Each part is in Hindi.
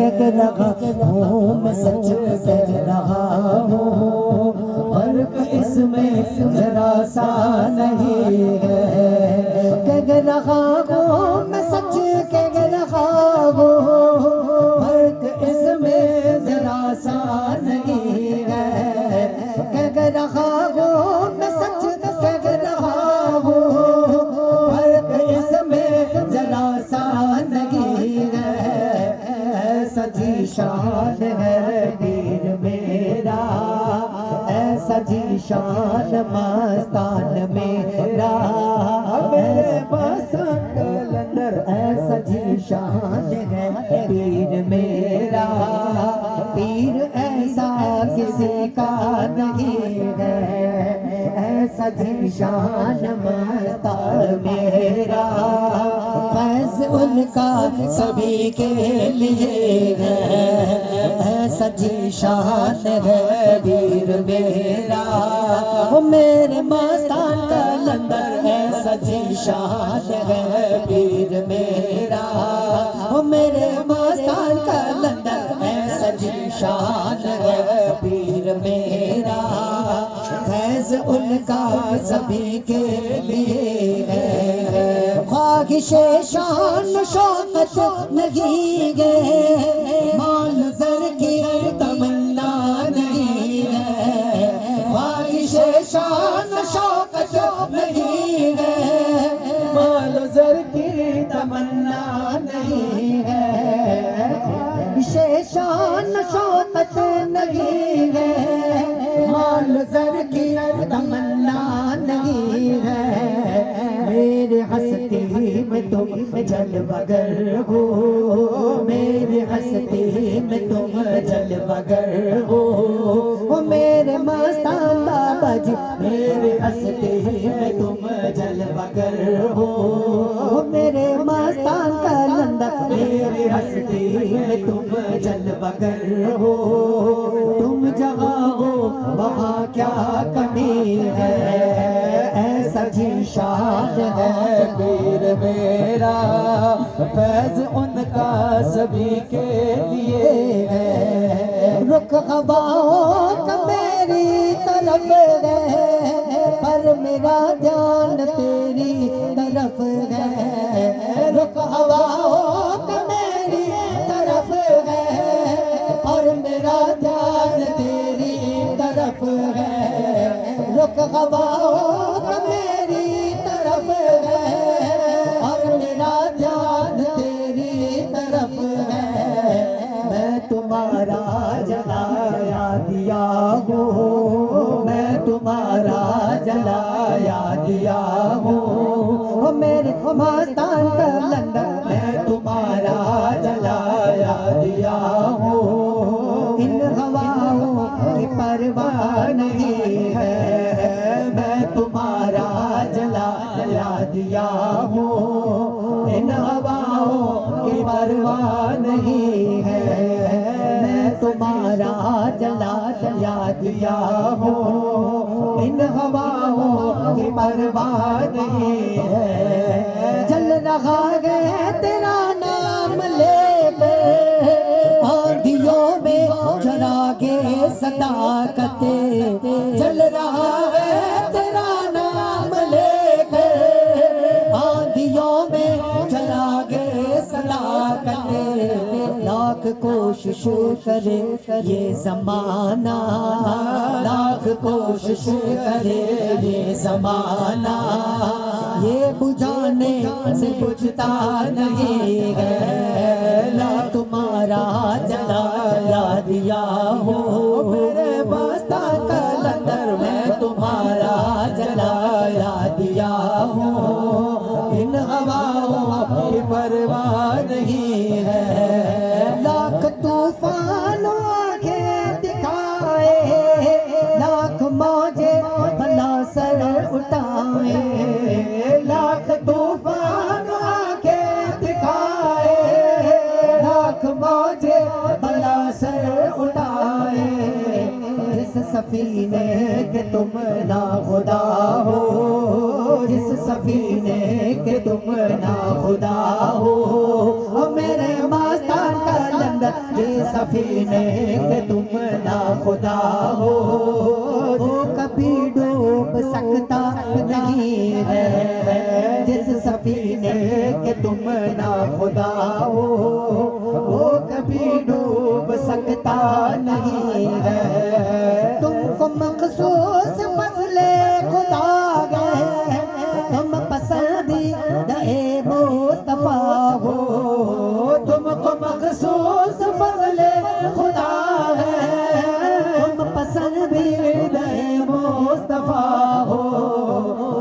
कह रहा हूँ मैं सच कह रहा हूँ, फर्क इसमें जरा सा नहीं है। कह रहा हूँ मैं सच कह रहा हूँ, फर्क इसमें जरा सा नहीं है। कह रहा हूँ मैं सच कह रहा हूँ, फर्क इसमें जरा सा नहीं है। ऐसा जीशान है पीर मेरा, ऐसा जीशान मस्तान मेरा, मेरे मस्तान कलंदर। ऐसा जीशान है पीर मेरा, पीर ऐसा किसी का नहीं है। ऐसा जीशान मस्तान मेरा, फैज़ उनका सभी के लिए है। ऐसा जीशान है वीर मेरा, ओ मेरे मस्तान कलंदर। ऐसा जीशान है वीर मेरा, ओ मेरे मस्तान कलंदर। ऐसा जीशान है वीर मेरा, फैज़ उनका सभी के लिए है। ख्वाहिशे शान शौकत नहीं है, माल ज़र की तमन्ना नहीं है। ख्वाहिशे शान शौकत नहीं है, माल ज़र की तमन्ना नहीं है। ख्वाहिशे शान शौकत नहीं है, माल ज़र की तमन्ना नहीं है। मेरे हस्ती में तुम जलवगर हो, मेरे हस्ती में तुम जलवगर हो। ओ मेरे मस्तान बाबा जी, मेरे हस्ती में तुम जलवगर हो। ओ मेरे मस्तान कलंदर, मेरे हस्ती में तुम जलवगर हो। तुम जहाँ हो वहाँ क्या कमी है, ऐसा जीशान है पीर मेरा, फैज़ उनका सभी के लिए है। रुख हवाओं का मेरी तरफ है, पर मेरा ध्यान तेरी तरफ है। रुख हवाओं का मेरी तरफ है, और मेरा ध्यान तेरी तरफ है। रुख हवाओं का मेरी तरफ है, और मेरा ध्यान तेरी तरफ है। मैं तुम्हारा जलाया दिया हूँ, मैं तुम्हारा जलाया दिया हूँ। मेरे मस्तान कलंदर, मैं तुम्हारा जलाया दिया हूँ। इन हवाओं की परवाह नहीं है, मैं तुम्हारा जलाया दिया हूँ। इन हवाओं की परवाह नहीं है, मैं तुम्हारा जलाया दिया हूँ। इन हवाओं की परवाह नहीं है। जल रहा है तेरा नाम लेके, आंधियों में चरागे सदाकते। जल रहा है तेरा नाम लेके, आंधियों में चरागे सदाकते। लाख कोशिश करे ये ज़माना, लाख कोशिश करे ये ज़माना, ये बुझाने से बुझता नहीं है। ना तुम्हारा जलाया दिया हो, मेरे मस्तान कलंदर, मैं तुम्हारा जलाया दिया हूँ। इन हवाओं की परवाह नहीं है। लाख तूफान आगे दिखाए, लाख मौजे भला सर उठाए। लाख तूफान आगे दिखाए, लाख मौजे भला सर उठाए। जिस सफीने के तुम ना खुदा हो, जिस सफीने के तुम ना खुदा हो, हमें सफीने के तुम ना खुदा हो, वो कभी डूब सकता नहीं है। जिस सफीने के तुम ना खुदा हो, वो कभी डूब सकता नहीं है। तुमको मखसूस फजले खुदा गए, तुम पसंदीदा मुस्तफा हो। तुमको मखसूस फजले खुदा है, तुम पसंदीदा मुस्तफा हो।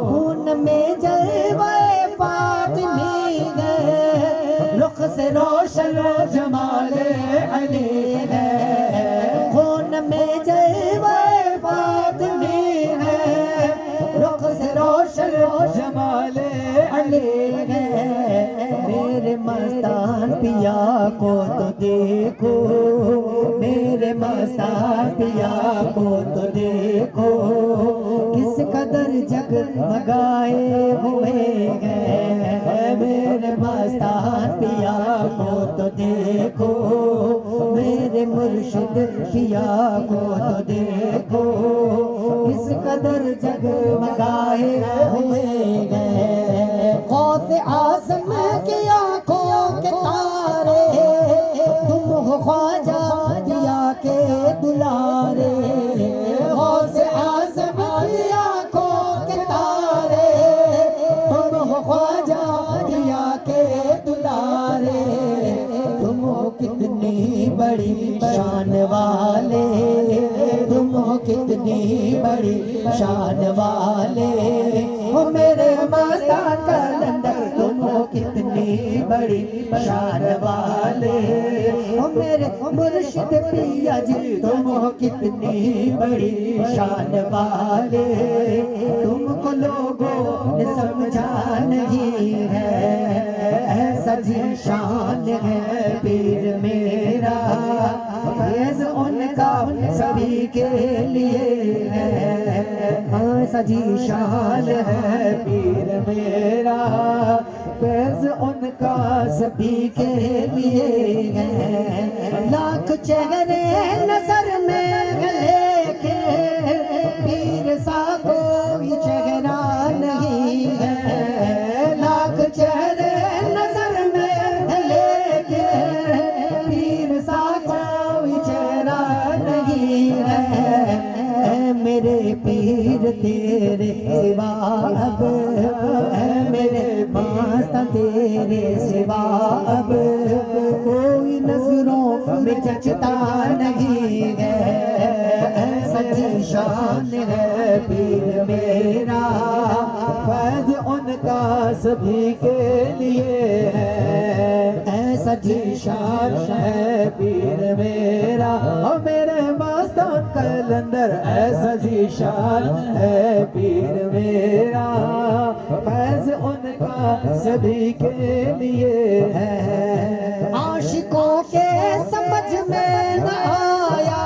खून में जलवाए फातिमी है, रुख से रोशन जमाले अली है। खून में जलवाए फातिमी है, रुख से रोशन जमाले अली है। मेरे मस्तान पिया को तो देखो, मेरे मस्तान पिया को तो देखो, किस कदर जगमगाए हुए हैं। मेरे मस्तान पिया को तो देखो, मेरे मुर्शिद पिया को तो देखो, किस कदर जगमगाए हुए हैं। गौसे आज़म की आँखों के तारे, तुम हो ख्वाजा दिया के दुलारे। गौसे आज़म की आँखों के तारे, तुम हो ख्वाजा दिया के दुलारे। तुम हो कितनी बड़ी शान वाले, तुम हो कितनी बड़ी शान वाले। हो मेरे मस्तान कलंदर, तुम हो कितनी बड़ी शान वाले। हो मेरे मुर्शिद पिया जी, तुम हो कितनी बड़ी शान वाले। तुमको लोगों ने समझा नहीं है, ऐसा जी शान है पीर मेरा। फैज़ उनका सभी के लिए है, ऐसा जी शान है पीर मेरा। फैज़ उनका सभी के लिए है। लाख चेहरे नजर में लेके पीर सा कोई चेहरा नहीं है। लाख चेहरे नजर में लेके पीर सा कोई चेहरा नहीं है। मेरे पीर तेरे सिवा अब, मेरे मस्ता तेरे सिवा अब, कोई नजरों में जचता नहीं है। सच्ची शान है पीर मेरा, फैज़ उनका सभी के लिए है। सच्ची शान है पीर मेरा। और मेरे मस्तान कलंदर, ऐसा जी शान है पीर मेरा। फैज़ उनका सभी के लिए है। आशिकों के समझ में न आया,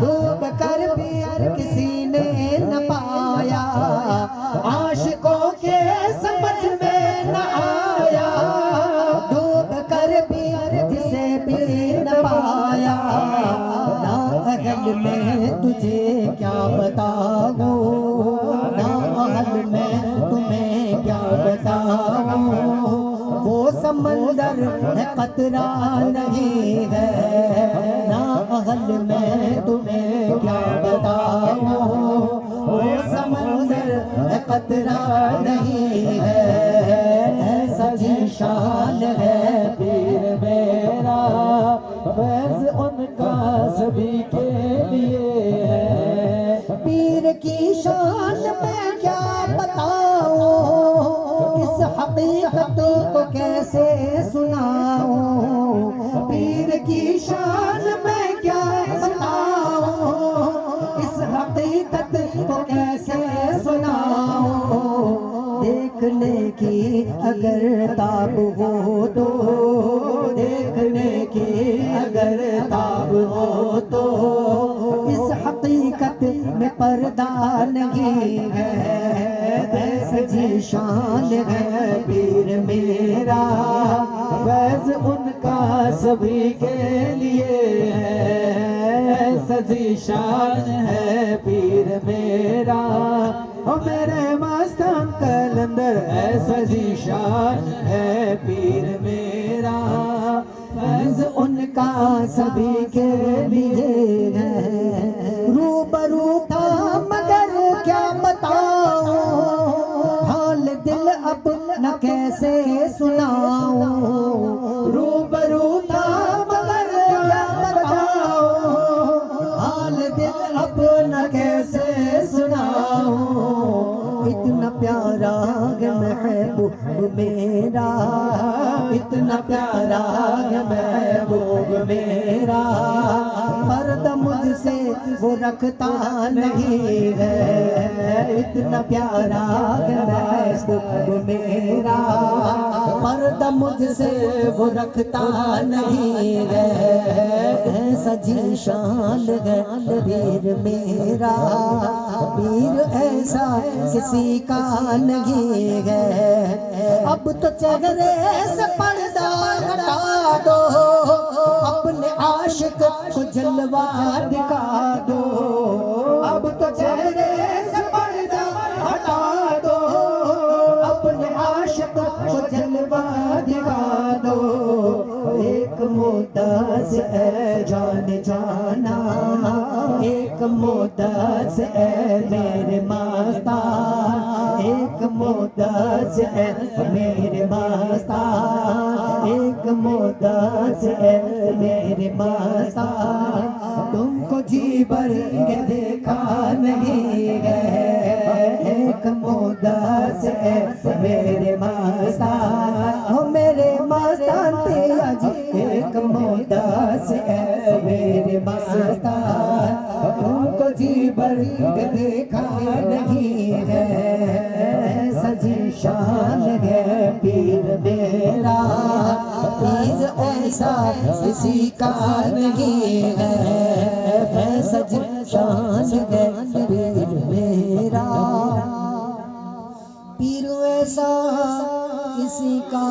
डूब कर भी किसी ने न पाया। आशिकों के समझ में न आया, डूब कर भी जिसे भी न पाया। ना अहल में तुझे क्या बताऊं, ना अहल में तुम्हें क्या बताऊं। वो समंदर है कतरा नहीं है, ना अहल में तुम्हें क्या बताऊं। वो समंदर है कतरा नहीं है, ऐसा जी शान है पीर मेरा। फैज़ उनका सभी के लिए है। पीर की शान में क्या बताऊं, इस हकीकत को कैसे सुनाऊं। पीर की शान में क्या बताऊं, इस हकीकत को कैसे सुनाऊं। देखने की अगर ताब हो तो, देखने की अगर ताब हो तो, इस हकीकत में पर्दा नहीं है, सजी शान है पीर मेरा। फैज उनका सभी के लिए है, सजी शान है पीर मेरा। ओ मेरे मस्तान कलंदर है, सजी शान है पीर मेरा। फैज उनका सभी के लिए है। रूबरू था मगर क्या बताऊं, हाल दिल अब न कैसे सुनाऊं। रूबरू था मगर क्या बताऊं, हाल दिल अब न कैसे सुनाऊं। इतना प्यारा है महबूब मेरा, इतना प्यारा है महबूब मेरा। पर्दा मुझसे वो रखता नहीं है, इतना प्यारा है महबूब मेरा। पर्दा मुझसे वो रखता नहीं है, सजी शान है पीर मेरा। पीर ऐसा किसी का नहीं है। अब तो चेहरे से पर्दा हटा दो, अपने आशिक को जलवा दिखा दो। अब तो चेहरे से पर्दा हटा दो, अपने आशिक को जलवा दिखा दो। एक मुद्दत है जान जाना, एक मुद्दत है मेरे मस्तान, एक मुद्दत है मेरे मस्तान, एक मुद्दत है मेरे मस्तान। तुमको जी भर के देखा नहीं है, एक मुद्दत है मेरे मस्तान। ओ मेरे मस्तान पिया जी, एक मुद्दत है मेरे मस्तान। तुमको जी भर के देखा नहीं है, सजी शान है पीर मेरा। पीर ऐसा किसी का नहीं है, सजी शान है पीर मेरा। पीर ऐसा किसी का